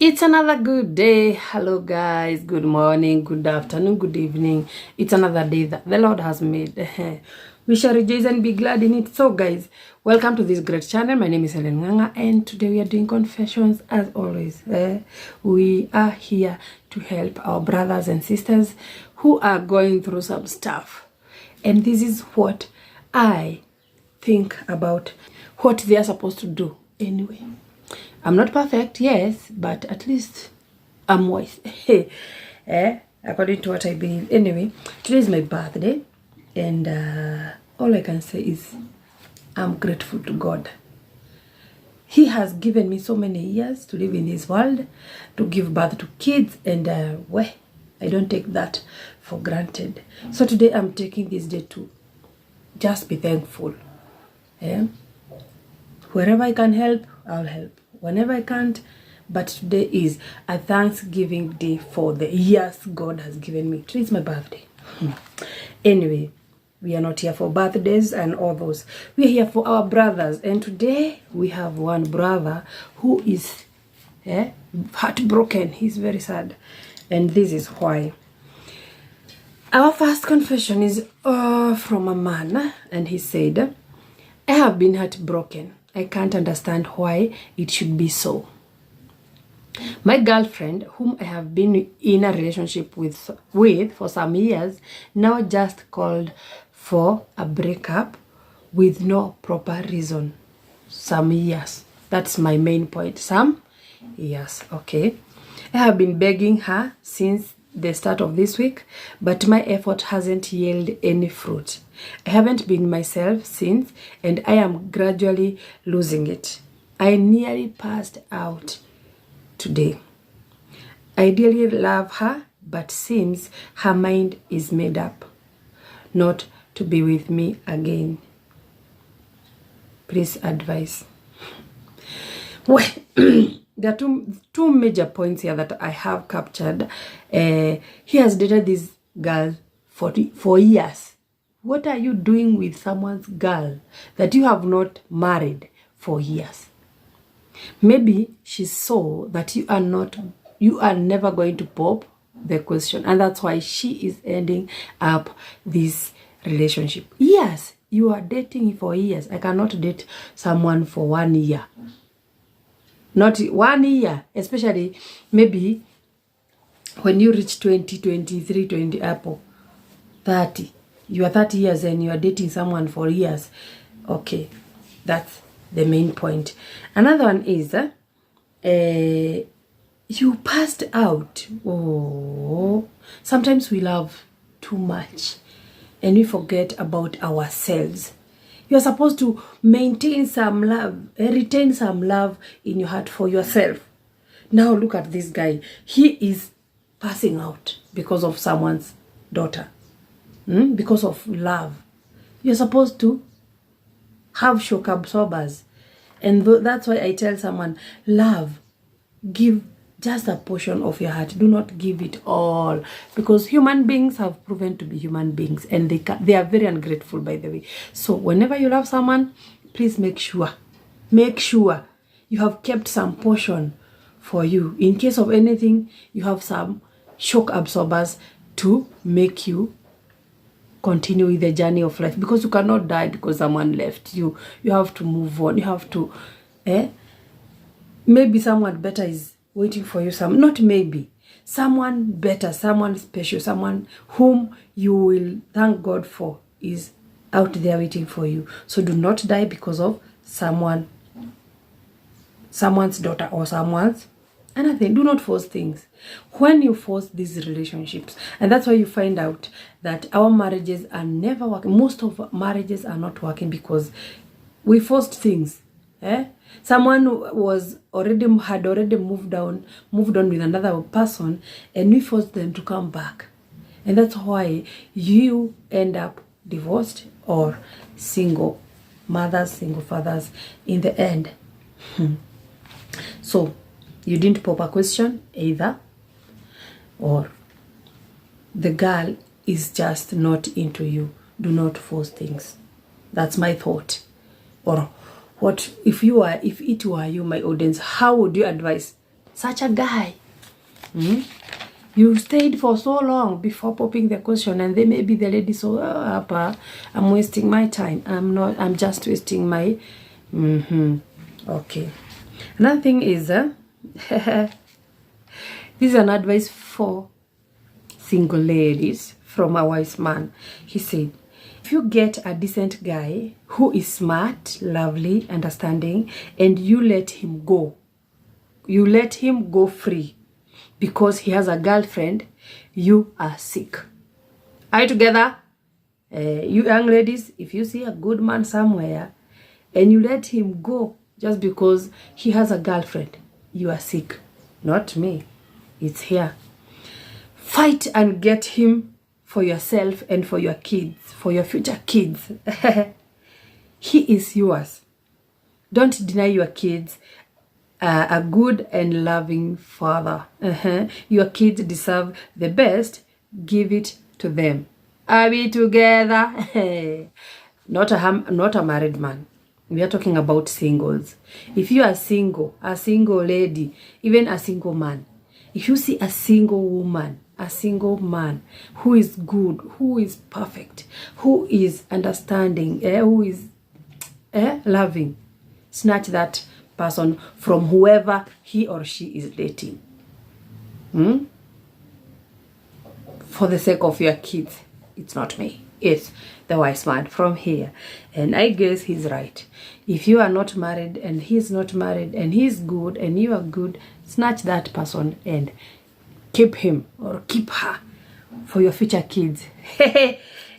It's another good day. Hello, guys. Good morning, good afternoon, good evening. It's another day that the Lord has made. We shall rejoice and be glad in it. So, guys, welcome to this great channel. My name is Helen Nganga, and today we are doing confessions as always. We are here to help our brothers and sisters who are going through some stuff. And this is what I think about what they are supposed to do anyway. I'm not perfect, yes, but at least I'm wise. According to what I believe. Anyway, today is my birthday, and all I can say is I'm grateful to God. He has given me so many years to live in this world, to give birth to kids, and I don't take that for granted. So today I'm taking this day to just be thankful. Wherever I can help, I'll help. Whenever I can't, but today is a Thanksgiving day for the years God has given me. Today is my birthday. Anyway, we are not here for birthdays and all those. We are here for our brothers. And today we have one brother who is heartbroken. He's very sad. And this is why. Our first confession is from a man. And he said, I have been heartbroken. I can't understand why it should be so. My girlfriend, whom I have been in a relationship with for some years, now just called for a breakup with no proper reason. Some years. That's my main point. Some years. Okay. I have been begging her since the start of this week, but my effort hasn't yielded any fruit. I haven't been myself since, and I am gradually losing it. I nearly passed out today. I dearly love her, but seems her mind is made up not to be with me again. Please advise. Well, there are two major points here that I have captured. He has dated this girl for years. What are you doing with someone's girl that you have not married for years? Maybe she saw that you are never going to pop the question, and that's why she is ending up this relationship. Yes, you are dating for years. I cannot date someone for 1 year. Not 1 year, especially maybe when you reach 20, 23, 20, 30. You are 30 years and you are dating someone for years. Okay, that's the main point. Another one is you passed out. Oh, sometimes we love too much and we forget about ourselves. You are supposed to maintain some love, retain some love in your heart for yourself. Now look at this guy. He is passing out because of someone's daughter. Because of love. You're supposed to have shock absorbers. And that's why I tell someone, love, give just a portion of your heart. Do not give it all. Because human beings have proven to be human beings. And they are very ungrateful, by the way. So whenever you love someone, please make sure you have kept some portion for you. In case of anything, you have some shock absorbers to make you continue with the journey of life, because you cannot die because someone left you. You have to move on. You have to maybe someone better is waiting for you. Someone better, someone special, someone whom you will thank God for is out there waiting for you. So do not die because of someone's daughter or someone's anything. Do not force things. When you force these relationships, and that's why you find out that our marriages are never working. Most of marriages are not working because we forced things. Someone had already moved on with another person, and we forced them to come back, and that's why you end up divorced or single mothers, single fathers in the end. So you didn't pop a question either, or the girl is just not into you. Do not force things. That's my thought. Or what if it were you, my audience, how would you advise? such a guy. You stayed for so long before popping the question, and then maybe the lady saw, I'm wasting my time. I'm just wasting my... Okay. Another thing is, this is an advice for single ladies from a wise man. He said, if you get a decent guy who is smart, lovely, understanding, and you let him go free because he has a girlfriend, you are sick. Are you together? You young ladies, if you see a good man somewhere and you let him go just because he has a girlfriend, you are sick. Not me. It's here. Fight and get him for yourself and for your kids, for your future kids. He is yours. Don't deny your kids a good and loving father. Your kids deserve the best. Give it to them. Are we together? Not a married man. We are talking about singles. If you are single, a single lady, even a single man, if you see a single woman, a single man who is good, who is perfect, who is understanding, who is loving, snatch that person from whoever he or she is dating. For the sake of your kids. It's not me. It's the wise man from here. And I guess he's right. If you are not married and he's not married and he's good and you are good, snatch that person and keep him or keep her for your future kids.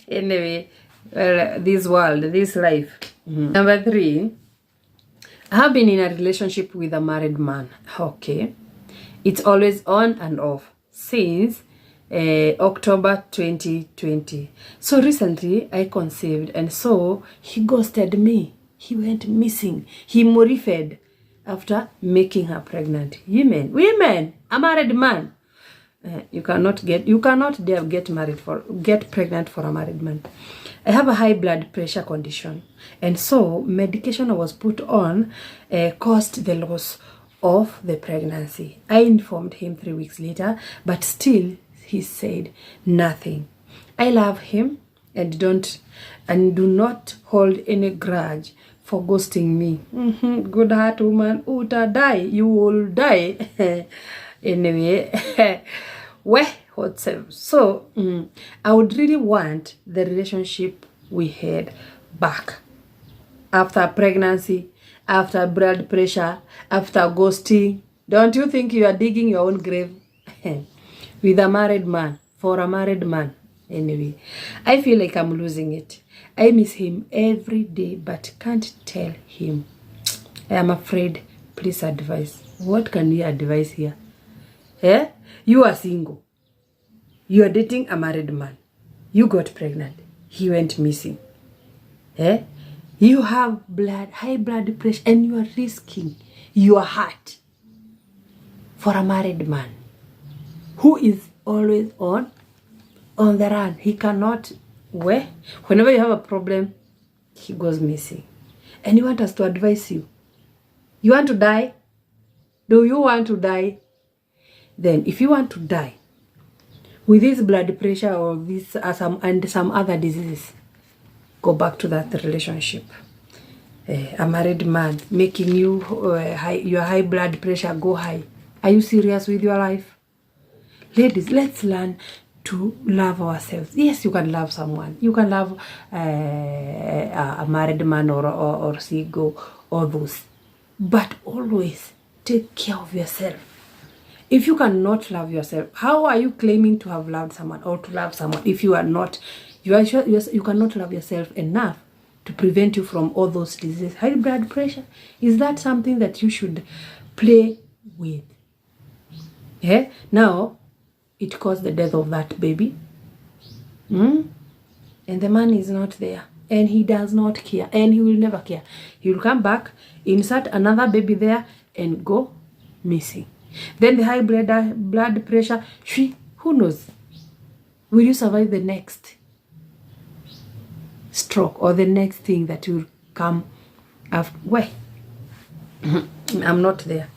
Anyway, well, this world, this life. Number 3, I have been in a relationship with a married man. Okay. It's always on and off since October 2020. So recently I conceived, and so he ghosted me. He went missing. He mortified after making her pregnant. Women, a married man. You cannot dare get pregnant for a married man. I have a high blood pressure condition, and so medication I was put on caused the loss of the pregnancy. I informed him 3 weeks later, but still he said nothing. I love him and do not hold any grudge for ghosting me. Good heart woman, uta die, you will die. Anyway, whatever. So I would really want the relationship we had back. After pregnancy, after blood pressure, after ghosting. Don't you think you are digging your own grave? With a married man, for a married man. Anyway, I feel like I'm losing it. I miss him every day, but can't tell him. I am afraid. Please advise. What can you advise here? You are single. You are dating a married man. You got pregnant. He went missing. You have high blood pressure, and you are risking your heart for a married man who is always on the run. He cannot, whenever you have a problem, he goes missing. And you want us to advise you. You want to die? Do you want to die? Then if you want to die with this blood pressure or this and some other diseases, go back to that relationship. A married man making you your high blood pressure go high. Are you serious with your life? Ladies, let's learn to love ourselves. Yes, you can love someone. You can love a married man or single, all those. But always take care of yourself. If you cannot love yourself, how are you claiming to have loved someone or to love someone if you are not? You cannot love yourself enough to prevent you from all those diseases. High blood pressure, is that something that you should play with? Now, it caused the death of that baby. And the man is not there. And he does not care. And he will never care. He will come back, insert another baby there, and go missing. Then the high blood pressure, who knows? Will you survive the next stroke or the next thing that will come after? I'm not there.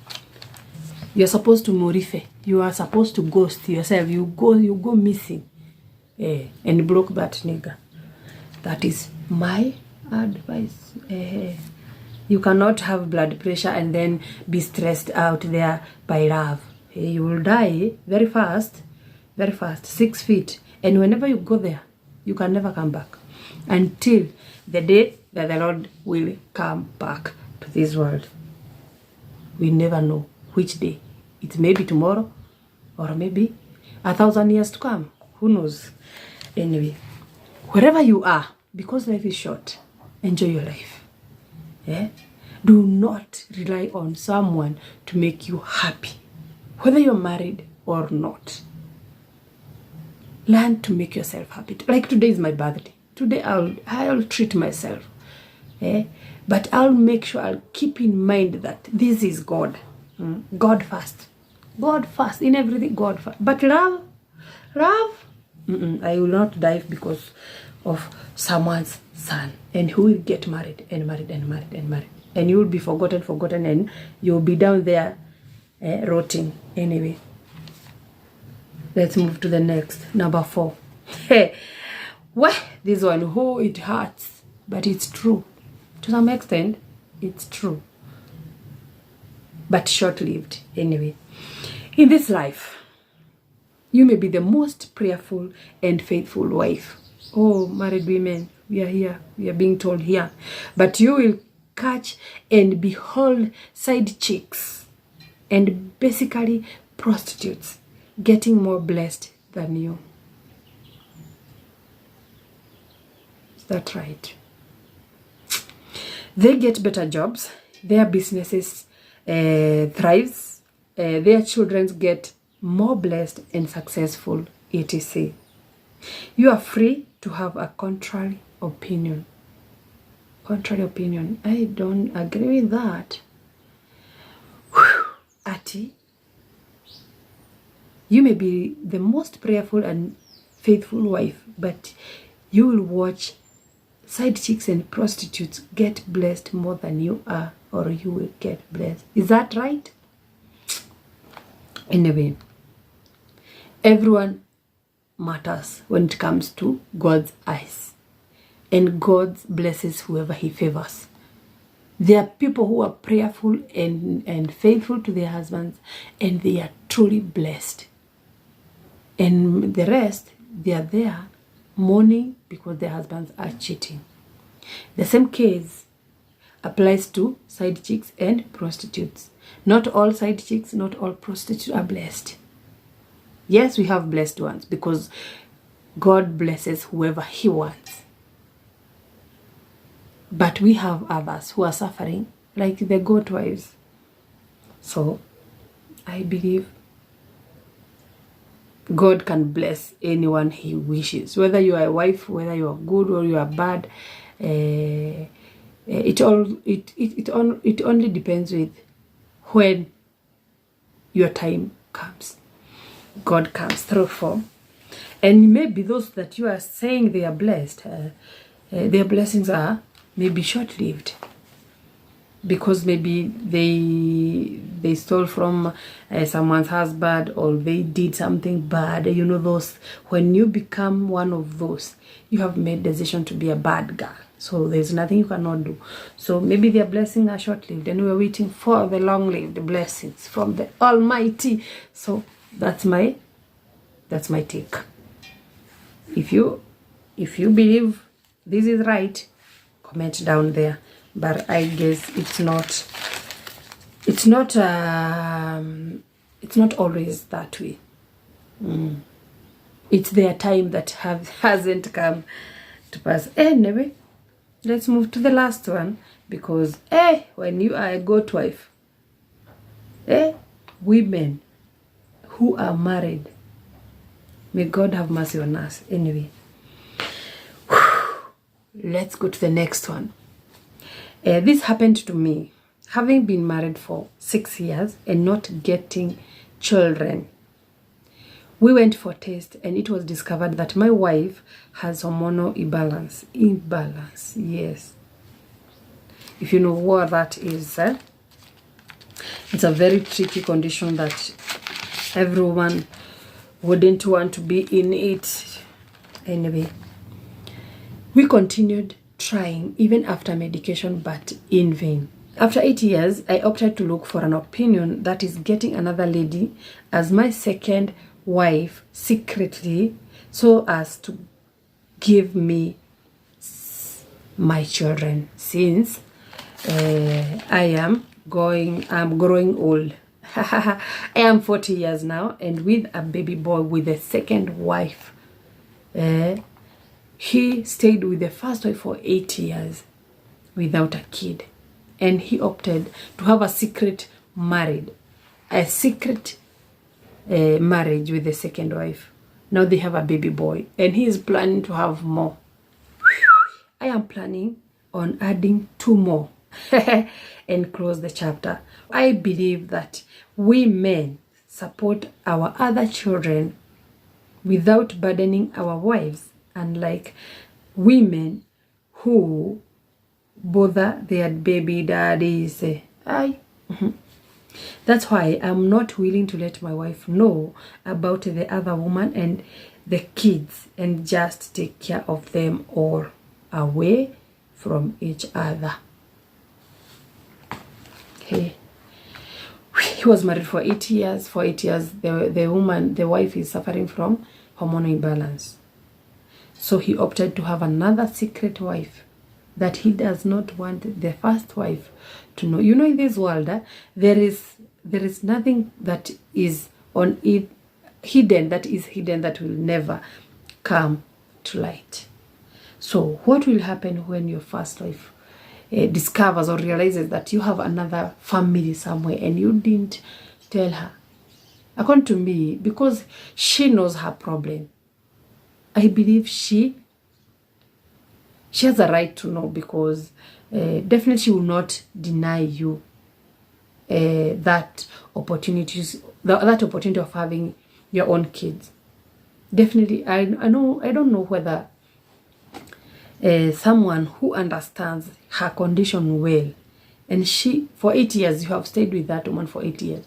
You're supposed to morife. You are supposed to ghost yourself. You go missing. And broke that nigga. That is my advice. You cannot have blood pressure and then be stressed out there by love. You will die very fast, 6 feet. And whenever you go there, you can never come back until the day that the Lord will come back to this world. We never know which day. It may be tomorrow or maybe 1,000 years to come. Who knows? Anyway, wherever you are, because life is short, enjoy your life. Do not rely on someone to make you happy, whether you're married or not. Learn to make yourself happy. Like today is my birthday. Today I'll treat myself. But I'll make sure I'll keep in mind that this is God. God first. God first. In everything, God first. But love, I will not die because of someone's son. And who will get married and married and married and married. And you will be forgotten, and you'll be down there rotting. Anyway, let's move to the next. Number 4. Well, this one, it hurts, but it's true. To some extent, it's true. But short-lived, anyway. In this life, you may be the most prayerful and faithful wife. Oh, married women, we are here. We are being told here. But you will catch and behold side chicks and basically prostitutes getting more blessed than you. Is that right? They get better jobs, their businesses thrives, their children get more blessed and successful, etc. You are free to have a contrary opinion. I don't agree with that. Ati, you may be the most prayerful and faithful wife, but you will watch side chicks and prostitutes get blessed more than you are, or you will get blessed. Is that right? Anyway, everyone matters when it comes to God's eyes. And God blesses whoever he favors. There are people who are prayerful and faithful to their husbands, and they are truly blessed. And the rest, they are there mourning because their husbands are cheating. The same case applies to side chicks and prostitutes. Not all side chicks, not all prostitutes are blessed. Yes, we have blessed ones because God blesses whoever he wants. But we have others who are suffering, like the goat wives. So, I believe God can bless anyone he wishes. Whether you are a wife, whether you are good or you are bad, it only depends with when your time comes. God comes through for. And maybe those that you are saying they are blessed, their blessings are maybe short-lived, because maybe they stole from someone's husband, or they did something bad. You know, those, when you become one of those, you have made decision to be a bad girl, so there's nothing you cannot do. So maybe their blessings are short-lived, and we're waiting for the long-lived blessings from the Almighty. So that's my take. If you believe this is right, comment down there. But I guess it's not always that way. It's their time that hasn't come to pass. Anyway, let's move to the last one, because when you are a goat wife, women who are married, may God have mercy on us. Anyway, let's go to the next one. This happened to me, having been married for 6 years and not getting children. We went for a test, and it was discovered that my wife has hormonal imbalance. Yes. If you know what that is, It's a very tricky condition that everyone wouldn't want to be in it. Anyway, we continued trying even after medication, but in vain. After 8 years, I opted to look for an opinion, that is getting another lady as my second wife secretly, so as to give me my children, since I'm growing old. I am 40 years now, and with a baby boy with a second wife. He stayed with the first wife for 8 years without a kid, and he opted to have a secret marriage with the second wife. Now they have a baby boy, and he is planning to have more. I am planning on adding 2 more and close the chapter. I believe that we men support our other children without burdening our wives, unlike women who bother their baby daddies. That's why I'm not willing to let my wife know about the other woman and the kids, and just take care of them all away from each other. Okay. He was married for 8 years. For 8 years, the wife is suffering from hormonal imbalance. So he opted to have another secret wife that he does not want the first wife to know. You know, in this world, there is nothing that is on it hidden, that will never come to light. So what will happen when your first wife discovers or realizes that you have another family somewhere and you didn't tell her? According to me, because she knows her problem, I believe she has a right to know, because definitely she will not deny you that opportunity of having your own kids. Definitely, I don't know whether someone who understands her condition well, and she, for 8 years, you have stayed with that woman for 8 years,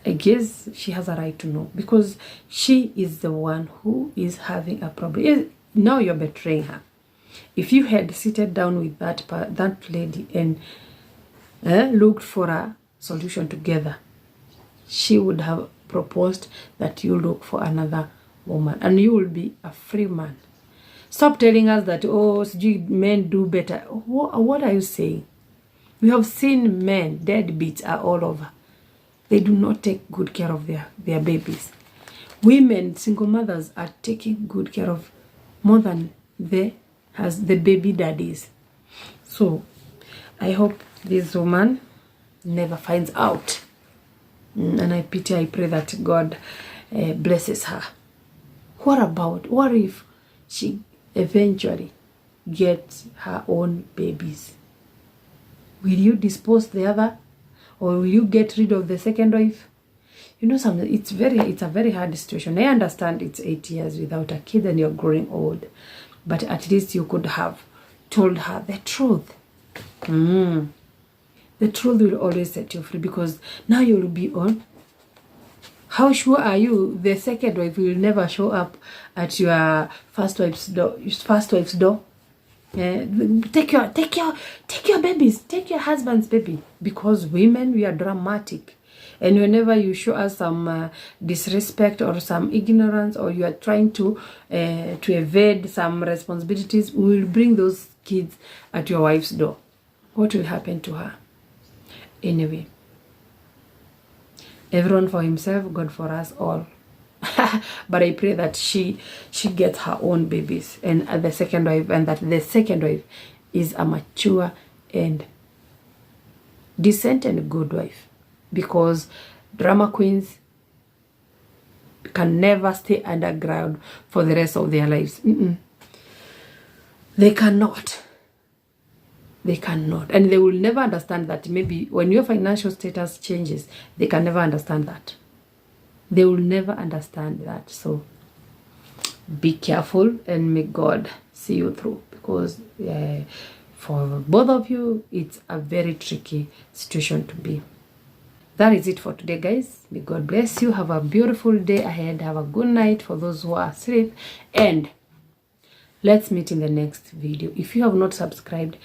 I guess she has a right to know, because she is the one who is having a problem. Now you're betraying her. If you had seated down with that lady and looked for a solution together, she would have proposed that you look for another woman and you will be a free man. Stop telling us that, oh, men do better. What are you saying? We have seen men, deadbeats are all over. They do not take good care of their babies. Women, single mothers, are taking good care of more than the baby daddies. So I hope this woman never finds out. And I pray that God blesses her. What if she eventually gets her own babies? Will you dispose the other, or will you get rid of the second wife? You know something, it's a very hard situation. I understand it's 8 years without a kid and you're growing old, but at least you could have told her the truth. The truth will always set you free, because now you'll be on. How sure are you the second wife will never show up at your first wife's door? Take your babies, take your husband's baby, because women, we are dramatic. And whenever you show us some disrespect or some ignorance, or you are trying to evade some responsibilities, we will bring those kids at your wife's door. What will happen to her? Anyway, everyone for himself, God for us all. But I pray that she gets her own babies, and the second wife, and that the second wife is a mature and decent and good wife, because drama queens can never stay underground for the rest of their lives. They cannot. And they will never understand that. Maybe when your financial status changes, they can never understand that. They will never understand that. So be careful, and may God see you through, because for both of you, it's a very tricky situation to be. That is it for today, guys. May God bless you. Have a beautiful day ahead. Have a good night for those who are asleep. And let's meet in the next video. If you have not subscribed,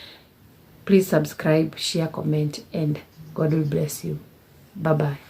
please subscribe, share, comment, and God will bless you. Bye-bye.